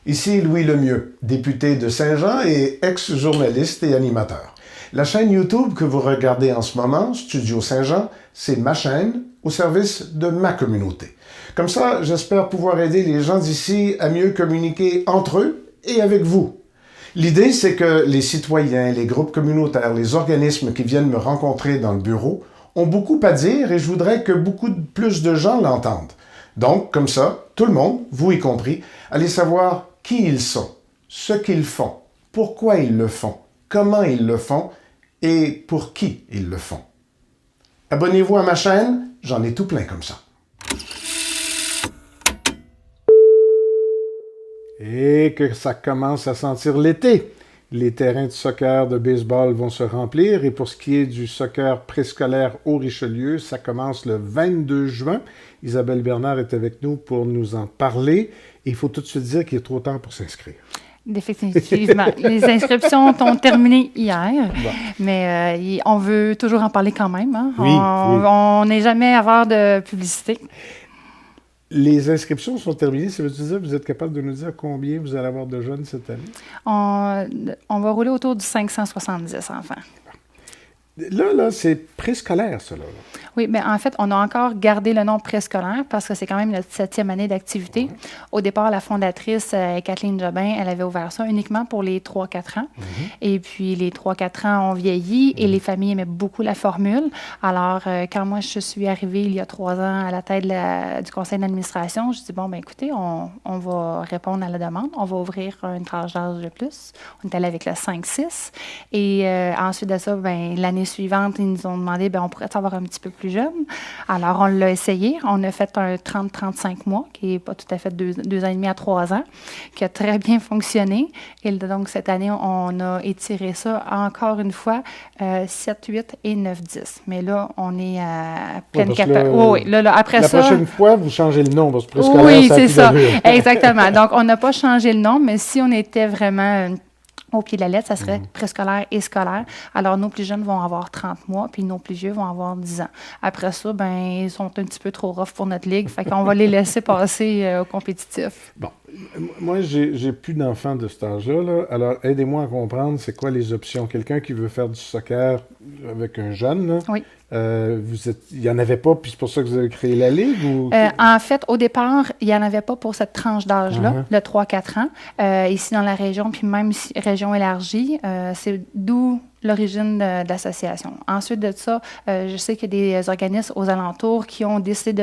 Ici Louis Lemieux, député de Saint-Jean et ex-journaliste et animateur. La chaîne YouTube que vous regardez en ce moment, Studio Saint-Jean, c'est ma chaîne au service de ma communauté. Comme ça, j'espère pouvoir aider les gens d'ici à mieux communiquer entre eux et avec vous. L'idée, c'est que les citoyens, les groupes communautaires, les organismes qui viennent me rencontrer dans le bureau ont beaucoup à dire et je voudrais que beaucoup plus de gens l'entendent. Donc, comme ça, tout le monde, vous y compris, allez savoir qui ils sont, ce qu'ils font, pourquoi ils le font, comment ils le font et pour qui ils le font. Abonnez-vous à ma chaîne, j'en ai tout plein comme ça. Et que ça commence à sentir l'été. Les terrains de soccer, de baseball vont se remplir et pour ce qui est du soccer préscolaire au Richelieu, ça commence le 22 juin. Isabelle Bernard est avec nous pour nous en parler et il faut tout de suite dire qu'il est trop tard pour s'inscrire. Définitivement. Les inscriptions ont terminé hier, Bon. mais on veut toujours en parler quand même. Hein? Oui, On n'est jamais avare de publicité. Les inscriptions sont terminées. Ça veut dire que vous êtes capable de nous dire combien vous allez avoir de jeunes cette année? On va rouler autour du 570 enfants. Là, c'est préscolaire, ça, là. Oui, mais en fait, on a encore gardé le nom préscolaire parce que c'est quand même notre 7e année d'activité. Ouais. Au départ, la fondatrice, Kathleen Jobin, elle avait ouvert ça uniquement pour les 3-4 ans. Et puis, les 3-4 ans ont vieilli et les familles aimaient beaucoup la formule. Alors, quand moi, je suis arrivée il y a 3 ans à la tête du conseil d'administration, je dis, bon, ben écoutez, on va répondre à la demande. On va ouvrir une tranche d'âge de plus. On est allé avec le 5-6. Et ensuite de ça, ben l'année suivante, ils nous ont demandé, ben on pourrait avoir un petit peu plus jeune. Alors, on l'a essayé. On a fait un 30-35 mois, qui n'est pas tout à fait 2 ans et demi à 3 ans, qui a très bien fonctionné. Et donc, cette année, on a étiré ça encore une fois, 7, 8 et 9, 10. Mais là, on est à pleine capacité. Oui, là, après la ça... La prochaine fois, vous changez le nom, parce que préscolaire, oui, ça a c'est plus ça. d'allure. Exactement. Donc, on n'a pas changé le nom, mais si on était vraiment... au pied de la lettre, ça serait préscolaire et scolaire. Alors, nos plus jeunes vont avoir 30 mois, puis nos plus vieux vont avoir 10 ans. Après ça, ben ils sont un petit peu trop rough pour notre ligue, fait qu'on va les laisser passer au compétitif. Bon, moi, j'ai plus d'enfants de cet âge-là, là. Alors, aidez-moi à comprendre, c'est quoi les options? Quelqu'un qui veut faire du soccer avec un jeune, là, Oui. il n'y en avait pas, puis c'est pour ça que vous avez créé la Ligue? Ou... En fait, au départ, il n'y en avait pas pour cette tranche d'âge-là, le 3-4 ans, ici dans la région, puis même région élargie. C'est d'où l'origine de l'association. Ensuite de ça, je sais qu'il y a des organismes aux alentours qui ont décidé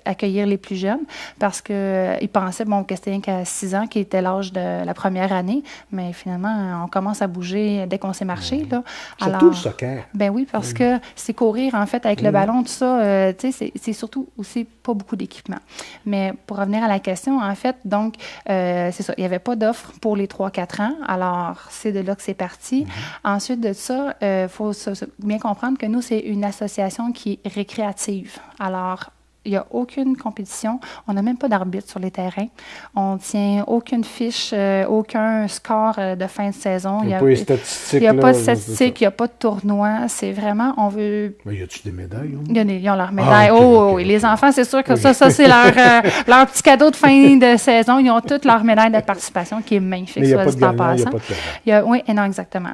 d'accueillir les plus jeunes parce qu'ils pensaient, bon, que c'était qu'à 6 ans, qui était l'âge de la première année, mais finalement, on commence à bouger dès qu'on s'est marché. Là. Surtout alors, le soccer. Ben oui, parce que c'est courir, en fait, avec le ballon, tout ça, tu sais, c'est surtout aussi pas beaucoup d'équipement. Mais pour revenir à la question, en fait, donc, c'est ça, il n'y avait pas d'offre pour les 3-4 ans, alors c'est de là que c'est parti. Ensuite de ça, il faut bien comprendre que nous, c'est une association qui est récréative. Alors, il n'y a aucune compétition. On n'a même pas d'arbitre sur les terrains. On ne tient aucune fiche, aucun score de fin de saison. Il n'y a pas de statistiques. Il n'y a pas de statistiques, il n'y a pas de tournoi. C'est vraiment, on veut... Mais y a-tu des médailles? Ils ont leurs médailles. Okay. Les enfants, c'est sûr que ça c'est leur petit cadeau de fin de saison. Ils ont toutes leurs médailles de participation qui est magnifique. Mais il n'y a pas de gagnant, passant. il n'y a pas de perdant. Oui, non, exactement.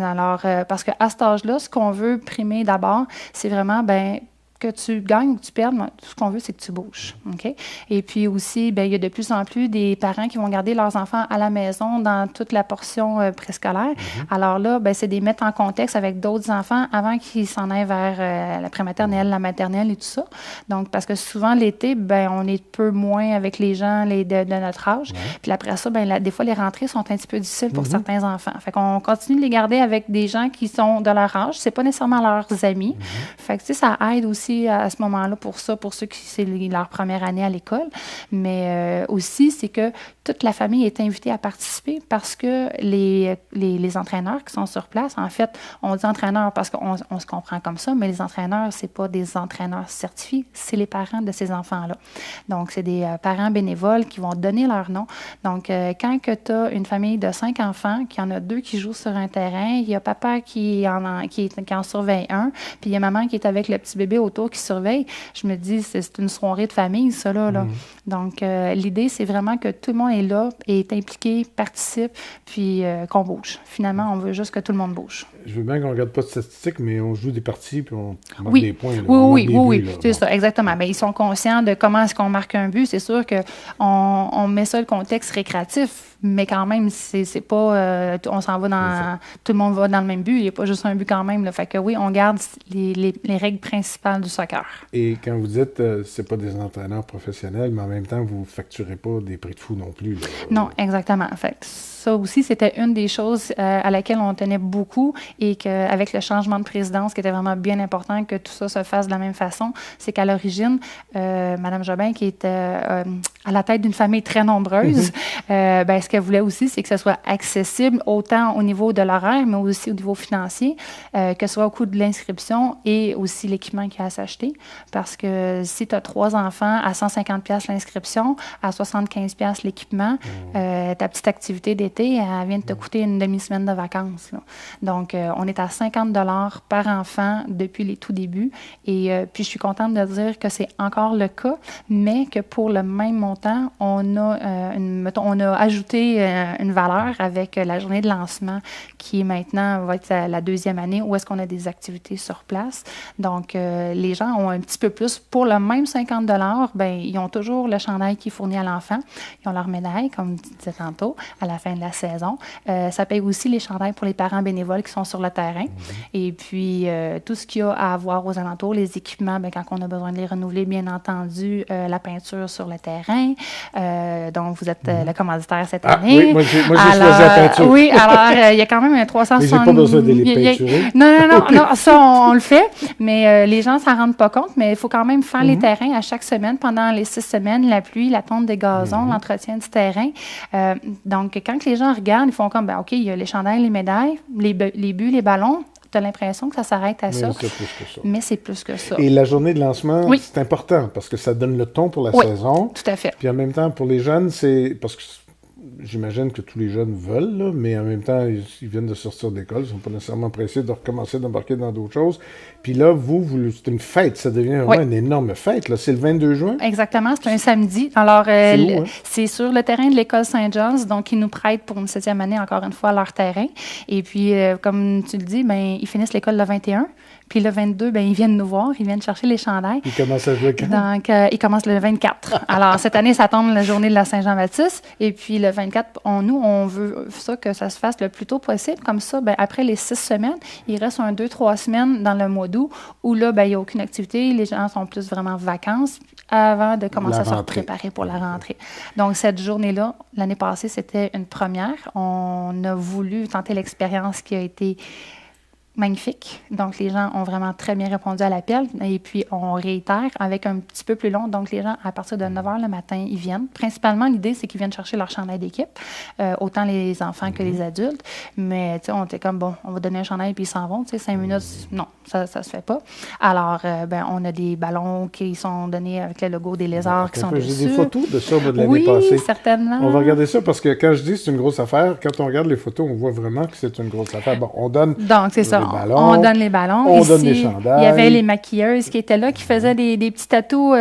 Alors, parce qu'à cet âge-là, ce qu'on veut primer d'abord, c'est vraiment, que tu gagnes ou que tu perdes, tout ce qu'on veut, c'est que tu bouges. OK? Et puis aussi, il y a de plus en plus des parents qui vont garder leurs enfants à la maison dans toute la portion préscolaire. Alors là, c'est des mettre en contexte avec d'autres enfants avant qu'ils s'en aillent vers la prématernelle, la maternelle et tout ça. Donc, parce que souvent, l'été, on est peu moins avec les gens de notre âge. Puis après ça, des fois, les rentrées sont un petit peu difficiles pour certains enfants. Fait qu'on continue de les garder avec des gens qui sont de leur âge. C'est pas nécessairement leurs amis. Fait que, tu sais, ça aide aussi à ce moment-là pour ceux qui c'est leur première année à l'école. Mais aussi, c'est que toute la famille est invitée à participer parce que les entraîneurs qui sont sur place, en fait, on dit entraîneurs parce qu'on se comprend comme ça, mais les entraîneurs, c'est pas des entraîneurs certifiés, c'est les parents de ces enfants-là. Donc, c'est des parents bénévoles qui vont donner leur nom. Donc, quand tu as une famille de 5 enfants, qu'il y en a 2 qui jouent sur un terrain, il y a papa qui en surveille un, puis il y a maman qui est avec le petit bébé autour alentours qui surveillent. Je me dis, c'est une soirée de famille, ça, là. Donc, l'idée, c'est vraiment que tout le monde est là, est impliqué, participe, puis qu'on bouge. Finalement, on veut juste que tout le monde bouge. Je veux bien qu'on ne regarde pas de statistiques, mais on joue des parties, puis on marque Oui. des points. Là. Oui. C'est ça, exactement. Bien, ils sont conscients de comment est-ce qu'on marque un but. C'est sûr qu'on met ça le contexte récréatif, mais quand même, c'est pas... on s'en va dans... Tout le monde va dans le même but. Il n'y a pas juste un but quand même. Là. Fait que oui, on garde les règles principales du soccer. Et quand vous dites c'est pas des entraîneurs professionnels, mais en même temps, vous ne facturez pas des prix de fou non plus. Là. Non, exactement. Fait que ça aussi, c'était une des choses à laquelle on tenait beaucoup et qu'avec le changement de présidence, qui était vraiment bien important que tout ça se fasse de la même façon, c'est qu'à l'origine, Mme Jobin, qui était à la tête d'une famille très nombreuse, ce qu'elle voulait aussi, c'est que ce soit accessible autant au niveau de l'horaire, mais aussi au niveau financier, que ce soit au coût de l'inscription et aussi l'équipement qu'il y a à s'acheter. Parce que si tu as 3 enfants, à 150$ l'inscription, à 75$ l'équipement, ta petite activité d'été, elle vient de te coûter une demi-semaine de vacances. Là. Donc, on est à 50$ par enfant depuis les tout débuts. Et puis, je suis contente de dire que c'est encore le cas, mais que pour le même montant, on a ajouté une valeur avec la journée de lancement qui maintenant va être la 2e année où est-ce qu'on a des activités sur place. Donc, les gens ont un petit peu plus. Pour le même 50$, bien, ils ont toujours le chandail qui est fourni à l'enfant. Ils ont leur médaille, comme tu disais tantôt, à la fin de la saison. Ça paye aussi les chandails pour les parents bénévoles qui sont sur le terrain. Et puis, tout ce qu'il y a à avoir aux alentours, les équipements, bien, quand on a besoin de les renouveler, bien entendu, la peinture sur le terrain. Donc, vous êtes le commanditaire cette année. Oui, moi, j'ai choisi la peinture. Oui, alors, il y a quand même un 360... Mais j'ai pas besoin de les peinturer. Non, ça, on le fait. Mais les gens ne s'en rendent pas compte, mais il faut quand même faire les terrains à chaque semaine pendant les 6 semaines, la pluie, la tonte des gazons, l'entretien du terrain. Donc, quand les gens regardent, ils font comme, OK, il y a les chandails, les médailles, les buts, les ballons. Tu as l'impression que ça s'arrête à ça. Mais c'est plus que ça. Et la journée de lancement, c'est important parce que ça donne le ton pour la saison. Tout à fait. Puis en même temps, pour les jeunes, c'est parce que j'imagine que tous les jeunes veulent, là, mais en même temps, ils viennent de sortir d'école, ils ne sont pas nécessairement pressés de recommencer d'embarquer dans d'autres choses. Puis là, c'est une fête, ça devient vraiment une énorme fête. Là. C'est le 22 juin? Exactement, c'est un samedi. Alors, c'est où, hein? C'est sur le terrain de l'école Saint-John's, donc ils nous prêtent pour une 7e année, encore une fois, leur terrain. Et puis, comme tu le dis, ben, ils finissent l'école le 21. Puis le 22, ben, ils viennent nous voir, ils viennent chercher les chandails. Ils commencent à jouer quand? Donc, ils commencent le 24. Alors, cette année, ça tombe la journée de la Saint-Jean-Baptiste. Et puis, le 24, on veut ça que ça se fasse le plus tôt possible. Comme ça, ben, après les 6 semaines, il reste 2-3 semaines dans le mois d'août où là, ben, il n'y a aucune activité. Les gens sont plus vraiment vacances avant de commencer à se préparer pour la rentrée. Donc, cette journée-là, l'année passée, c'était une première. On a voulu tenter l'expérience qui a été magnifique. Donc, les gens ont vraiment très bien répondu à l'appel. Et puis, on réitère avec un petit peu plus long. Donc, les gens, à partir de 9 h le matin, ils viennent. Principalement, l'idée, c'est qu'ils viennent chercher leur chandail d'équipe, autant les enfants que les adultes. Mais, tu sais, on était comme, bon, on va donner un chandail puis ils s'en vont. Tu sais, 5 minutes, non, ça se fait pas. Alors, on a des ballons qui sont donnés avec le logo des lézards qui sont dessus. J'ai des photos de ça de l'année passée. Oui, certainement. On va regarder ça parce que quand je dis que c'est une grosse affaire, quand on regarde les photos, on voit vraiment que c'est une grosse affaire. Bon, on donne... Donc, c'est ça. Ballons, on donne les ballons. On Ici, donne les chandails. Il y avait les maquilleuses qui étaient là, qui faisaient des petits tatous au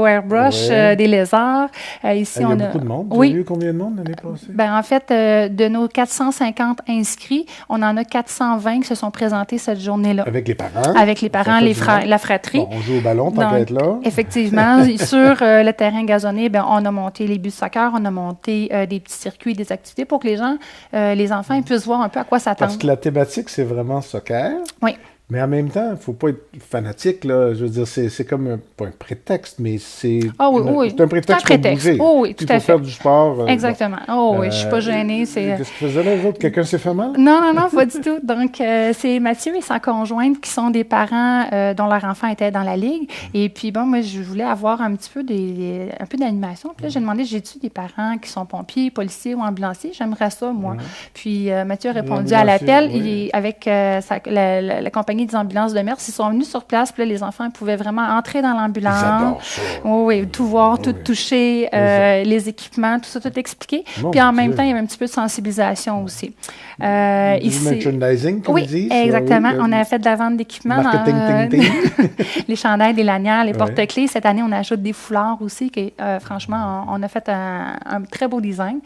airbrush, des lézards. Ici, il y a on beaucoup de monde. Oui. Vous avez eu combien de monde l'année passée? Ben, en fait, de nos 450 inscrits, on en a 420 qui se sont présentés cette journée-là. Avec les parents? Avec les parents, la fratrie. Bon, on joue au ballon, tant qu'à être là. Effectivement. Sur le terrain gazonné, ben, on a monté les buts de soccer, on a monté des petits circuits, des activités pour que les gens, les enfants, puissent voir un peu à quoi s'attendre. Parce que la thématique, c'est vraiment soccer. Oui. Mais en même temps, il ne faut pas être fanatique, là. Je veux dire, c'est comme pas un prétexte, mais c'est c'est un prétexte pour bouger. Oh, oui, tout à fait. Il faut faire du sport. Exactement. Oui, je ne suis pas gênée. Qu'est-ce que tu faisais là, les autres? Quelqu'un s'est fait mal? Non, pas du tout. Donc, c'est Mathieu et sa conjointe qui sont des parents dont leur enfant était dans la ligue. Et puis, bon, moi, je voulais avoir un petit peu un peu d'animation. Puis là, j'ai demandé, j'ai-tu des parents qui sont pompiers, policiers ou ambulanciers? J'aimerais ça, moi. Puis, Mathieu a répondu à l'appel avec la compagnie compagnie des ambulances de Merce. Ils sont venus sur place, puis là, les enfants pouvaient vraiment entrer dans l'ambulance. J'adore ça. Oui, tout voir, tout toucher, les équipements, tout ça, tout expliquer. Puis en même temps, il y avait un petit peu de sensibilisation aussi. Du merchandising, comme ils disent. Exactement. Oui, on a fait de la vente d'équipements. Marketing, Les chandails, les lanières, les porte-clés. Cette année, on ajoute des foulards aussi. Franchement, on a fait un très beau design.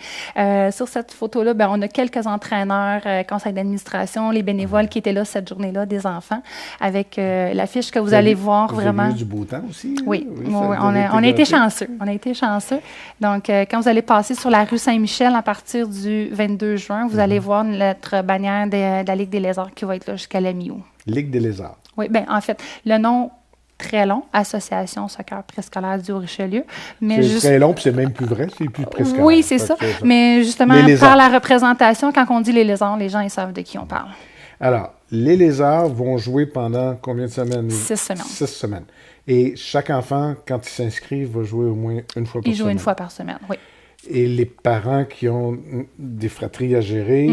Sur cette photo-là, on a quelques entraîneurs, conseil d'administration, les bénévoles qui étaient là cette journée-là, des enfants, avec l'affiche que vous allez voir vraiment. Vous avez eu du beau temps aussi. Hein? Oui, on a été chanceux. On a été chanceux. Donc, quand vous allez passer sur la rue Saint-Michel à partir du 22 juin, vous allez voir notre bannière de la Ligue des lézards qui va être là jusqu'à la mi-août. Ligue des lézards. Oui, bien, en fait, le nom très long, Association soccer préscolaire du Haut-Richelieu. C'est très long, puis c'est même plus vrai, c'est plus préscolaire. Oui, c'est ça. Mais justement, par la représentation, quand on dit les lézards, les gens, ils savent de qui on parle. Alors, les lézards vont jouer pendant combien de semaines? 6 semaines. 6 semaines. Et chaque enfant, quand il s'inscrit, va jouer au moins une fois par semaine. Il joue une fois par semaine, oui. Et les parents qui ont des fratries à gérer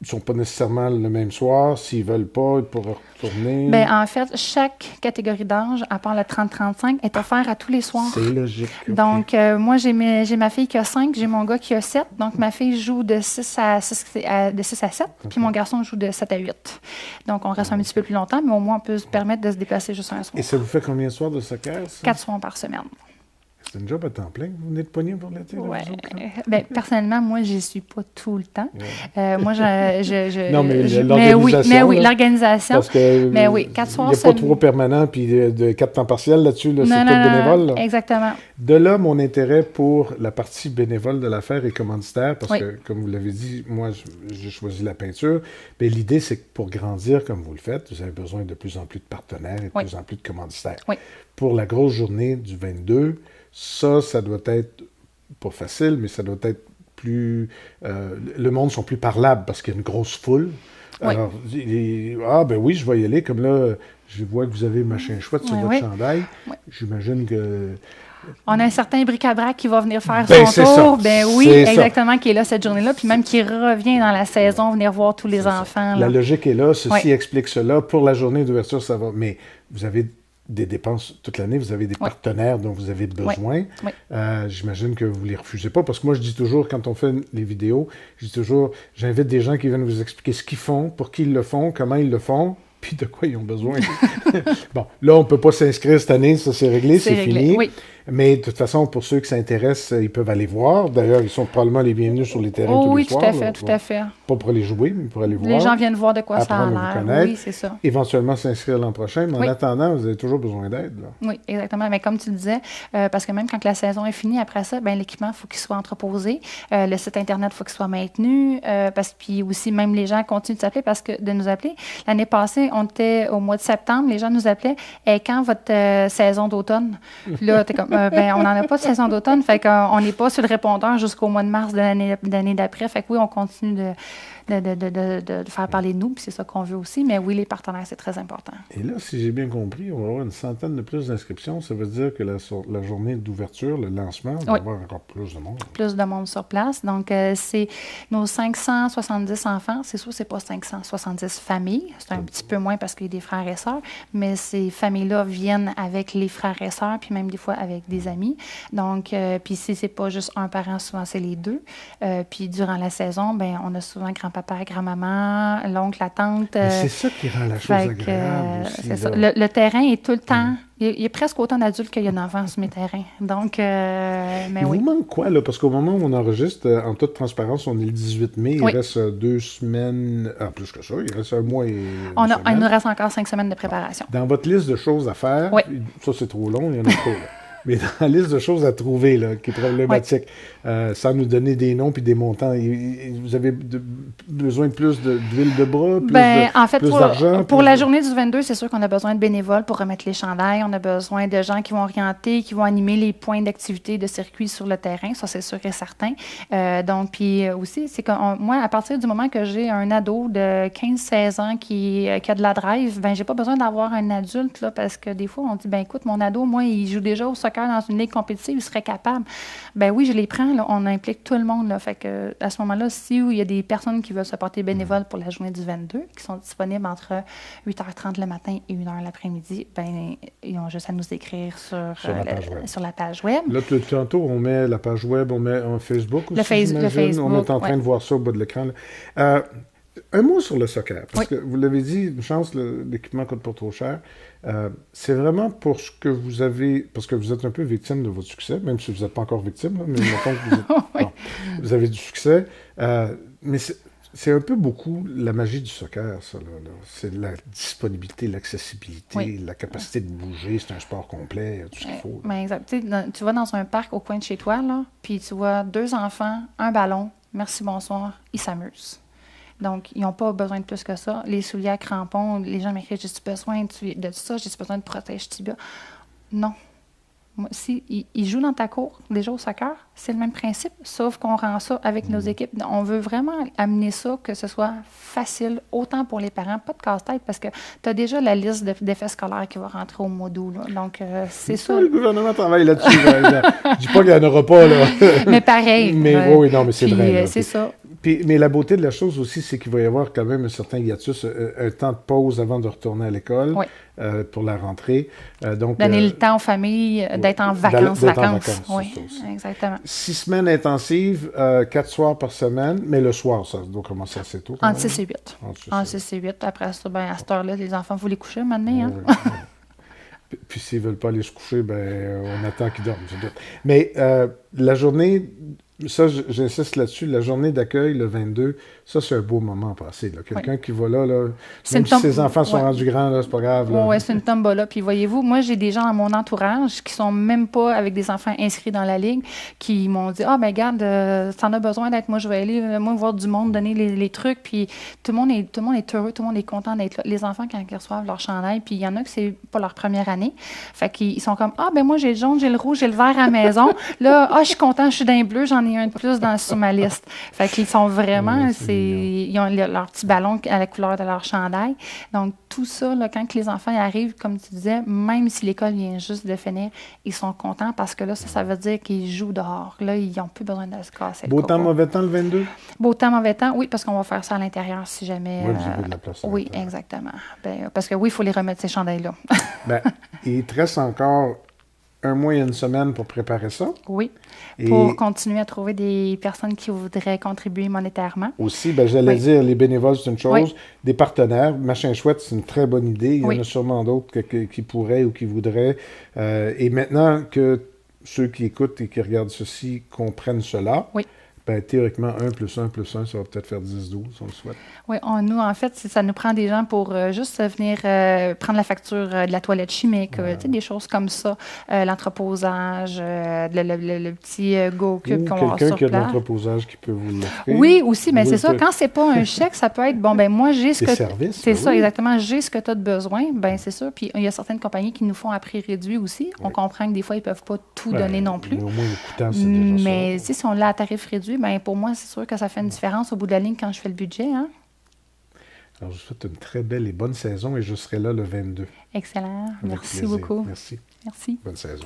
ne sont pas nécessairement le même soir. S'ils ne veulent pas, ils pourraient retourner. Bien, en fait, chaque catégorie d'âge, à part le 30-35, est offerte à tous les soirs. C'est logique. Okay. Donc, moi, j'ai ma fille qui a 5, j'ai mon gars qui a 7. Donc, ma fille joue de 6 à 7, puis mon garçon joue de 7 à 8. Donc, on reste un petit peu plus longtemps, mais au moins, on peut se permettre de se déplacer juste un soir. Et ça vous fait combien de soirs de soccer, ça? 4 soirs par semaine. C'est une job à temps plein. Vous venez de pogner pour l'été? Oui. Personnellement, moi, je n'y suis pas tout le temps. Moi, non, mais l'organisation. Mais oui, l'organisation. Parce que mais oui, 4 soirs. Il n'y a pas 3 permanents puis de 4 temps partiels là-dessus. Là, c'est tout bénévole. Là. Exactement. De là, mon intérêt pour la partie bénévole de l'affaire et commanditaire, parce que, comme vous l'avez dit, moi, j'ai choisi la peinture. Mais l'idée, c'est que pour grandir comme vous le faites, vous avez besoin de plus en plus de partenaires et de plus en plus de commanditaires. Oui. Pour la grosse journée du 22, ça doit être pas facile, mais ça doit être plus... le monde sont plus parlables parce qu'il y a une grosse foule. Oui. Alors, oui, je vais y aller. Comme là, je vois que vous avez machin chouette sur votre chandail. Oui. J'imagine que... On a un certain bric-à-brac qui va venir faire son tour. Exactement, qui est là cette journée-là, puis même qui revient dans la saison, venir voir tous les enfants. La logique est là, ceci explique cela. Pour la journée d'ouverture, ça va. Mais vous avez des dépenses toute l'année, vous avez des partenaires dont vous avez besoin. Oui. J'imagine que vous ne les refusez pas, parce que moi, je dis toujours, quand on fait les vidéos, j'invite des gens qui viennent vous expliquer ce qu'ils font, pour qui ils le font, comment ils le font, puis de quoi ils ont besoin. Bon, là, on ne peut pas s'inscrire cette année, ça c'est réglé, c'est fini. Oui. Mais de toute façon, pour ceux qui s'intéressent, ils peuvent aller voir. D'ailleurs, ils sont probablement les bienvenus sur les terrains tous les soirs. Oui, tout à fait. Pas pour aller jouer, mais pour aller voir. Les gens viennent voir de quoi ça a l'air. Oui, c'est ça. Éventuellement s'inscrire l'an prochain, mais en attendant, vous avez toujours besoin d'aide. Là. Oui, exactement. Mais comme tu le disais, parce que même quand la saison est finie, après ça, l'équipement, il faut qu'il soit entreposé. Le site Internet, il faut qu'il soit maintenu. Puis aussi, même les gens continuent de s'appeler de nous appeler. L'année passée, on était au mois de septembre, les gens nous appelaient « quand votre saison d'automne? » Puis là, t'es comme on n'en a pas de saison d'automne, fait qu'on n'est pas sur le répondeur jusqu'au mois de mars de l'année d'après. Fait que oui, on continue de faire parler de nous, puis c'est ça qu'on veut aussi. Mais oui, les partenaires, c'est très important. Et là, si j'ai bien compris, on va avoir une centaine de plus d'inscriptions. Ça veut dire que la journée d'ouverture, le lancement, on va avoir encore plus de monde. Plus de monde sur place. Donc, c'est nos 570 enfants. C'est sûr, c'est pas 570 familles. C'est un petit peu moins parce qu'il y a des frères et sœurs. Mais ces familles-là viennent avec les frères et sœurs, puis même des fois avec des amis. Donc, puis si c'est pas juste un parent, souvent c'est les deux. Puis durant la saison, on a souvent grand-papa, grand-maman, l'oncle, la tante. Mais c'est ça qui rend la chose agréable aussi. C'est ça. Le terrain est tout le temps... Il y a presque autant d'adultes qu'il y a d'enfants sur mes terrains. Donc, mais il vous manque quoi, là? Parce qu'au moment où on enregistre, en toute transparence, on est le 18 mai. Il reste 2 semaines... plus que ça, il reste un mois et il nous reste encore 5 semaines de préparation. Dans votre liste de choses à faire, ça c'est trop long, il y en a trop, là. Mais dans la liste de choses à trouver, là, qui est problématique, sans nous donner des noms puis des montants, vous avez besoin de plus d'huile de bras, plus d'argent? Pour la journée du 22, c'est sûr qu'on a besoin de bénévoles pour remettre les chandails. On a besoin de gens qui vont orienter, qui vont animer les points d'activité de circuit sur le terrain. Ça, c'est sûr et certain. Donc, puis aussi, c'est que moi, à partir du moment que j'ai un ado de 15-16 ans qui a de la drive, j'ai pas besoin d'avoir un adulte, là, parce que des fois, on dit, écoute, mon ado, moi, il joue déjà au soccer dans une ligue compétitive, il serait capable. Oui, je les prends, là, on implique tout le monde. Là, fait que à ce moment-là, si il y a des personnes personnes qui veulent se porter bénévoles pour la journée du 22, qui sont disponibles entre 8h30 le matin et 1h l'après-midi, ben, ils ont juste à nous écrire sur la page web. Là, tantôt, on met la page web, on met un Facebook aussi, le Facebook, on est en train de voir ça au bas de l'écran. Un mot sur le soccer, parce que vous l'avez dit, une chance, l'équipement ne coûte pas trop cher. C'est vraiment pour ce que vous avez, parce que vous êtes un peu victime de votre succès, même si vous n'êtes pas encore victime, là, mais mettons que vous avez du succès. Mais c'est un peu beaucoup la magie du soccer, ça. C'est la disponibilité, l'accessibilité, la capacité de bouger. C'est un sport complet, il y a tout ce qu'il faut. Ben, exact. Tu vas dans un parc au coin de chez toi, là, puis tu vois 2 enfants, un ballon, merci, bonsoir, ils s'amusent. Donc, ils n'ont pas besoin de plus que ça. Les souliers à crampons, les gens m'écrivent, j'ai-tu besoin de ça, j'ai-tu besoin de protège-tibia? Non. Moi, si ils jouent dans ta cour, déjà au soccer, c'est le même principe, sauf qu'on rend ça avec nos équipes. On veut vraiment amener ça, que ce soit facile, autant pour les parents, pas de casse-tête, parce que tu as déjà la liste d'effets scolaires qui va rentrer au mois d'août. Là. Donc, c'est ça. Le gouvernement travaille là-dessus. Je dis pas qu'il n'y en aura pas, là. Mais pareil. Mais oui, non, mais c'est vrai. C'est ça. Mais la beauté de la chose aussi, c'est qu'il va y avoir quand même un certain hiatus, un temps de pause avant de retourner à l'école pour la rentrée. Donner le temps aux familles d'être en vacances. Oui, exactement. 6 semaines intensives, 4 soirs par semaine, mais le soir, ça doit commencer assez tôt. Entre 6 et 8. Entre 6 et 8. Après ça, à cette heure-là, les enfants, vous les couchez maintenant. Hein? Puis s'ils ne veulent pas aller se coucher, on attend qu'ils dorment. Mais la journée... Ça, j'insiste là-dessus. La journée d'accueil, le 22, ça, c'est un beau moment à passer. Quelqu'un qui va là, même si ses enfants sont rendus grands, là, c'est pas grave. Oui, c'est une tombola. Puis voyez-vous, moi, j'ai des gens dans mon entourage qui sont même pas avec des enfants inscrits dans la Ligue, qui m'ont dit « Ah, ben regarde, t'en as besoin d'être, moi, je vais aller voir du monde, donner les trucs. » Puis tout le monde est heureux, tout le monde est content d'être là. Les enfants, quand ils reçoivent leur chandail, puis il y en a que c'est pas leur première année. Fait qu'ils sont comme « Ah, ben moi, j'ai le jaune, j'ai le rouge, j'ai le vert à la maison. Là, je suis content, je suis d'un bleu, j'en ai un de plus sur ma liste. » Fait qu'ils sont vraiment, ils ont leur petit ballon à la couleur de leur chandail. Donc, tout ça, là, quand les enfants y arrivent, comme tu disais, même si l'école vient juste de finir, ils sont contents parce que là, ça veut dire qu'ils jouent dehors. Là, ils n'ont plus besoin de se casser. Beau temps, mauvais temps le 22? Beau temps, mauvais temps, oui, parce qu'on va faire ça à l'intérieur si jamais... Oui, vous avez de la place. Oui, exactement. Parce que oui, il faut les remettre, ces chandails-là. Il te reste encore 1 mois et 1 semaine pour préparer ça. Oui, pour continuer à trouver des personnes qui voudraient contribuer monétairement. Aussi, j'allais dire, les bénévoles, c'est une chose. Des partenaires, Machin Chouette, c'est une très bonne idée. Il y en a sûrement d'autres qui pourraient ou qui voudraient. Et maintenant que ceux qui écoutent et qui regardent ceci comprennent cela, théoriquement, 1 + 1 + 1, ça va peut-être faire 10-12, on le souhaite. Oui, nous, en fait, ça nous prend des gens pour juste venir prendre la facture de la toilette chimique, des choses comme ça, l'entreposage, le petit Go-Cube qu'on va avoir sur place. Quelqu'un qui a de l'entreposage qui peut vous l'offrir. Oui, aussi, mais c'est ça. Quand c'est pas un chèque, ça peut être, moi, j'ai ce que... services. C'est ça, exactement. J'ai ce que tu as de besoin, c'est ça. Puis il y a certaines compagnies qui nous font à prix réduit aussi. On comprend que des fois, ils peuvent pas tout donner non plus. Mais au moins, écoutant, c'est déjà ça. Mais si on l'a à tarif réduit, pour moi, c'est sûr que ça fait une différence au bout de la ligne quand je fais le budget. Hein? Alors, je vous souhaite une très belle et bonne saison et je serai là le 22. Excellent. Avec Merci plaisir. beaucoup. Merci. Merci. Bonne saison.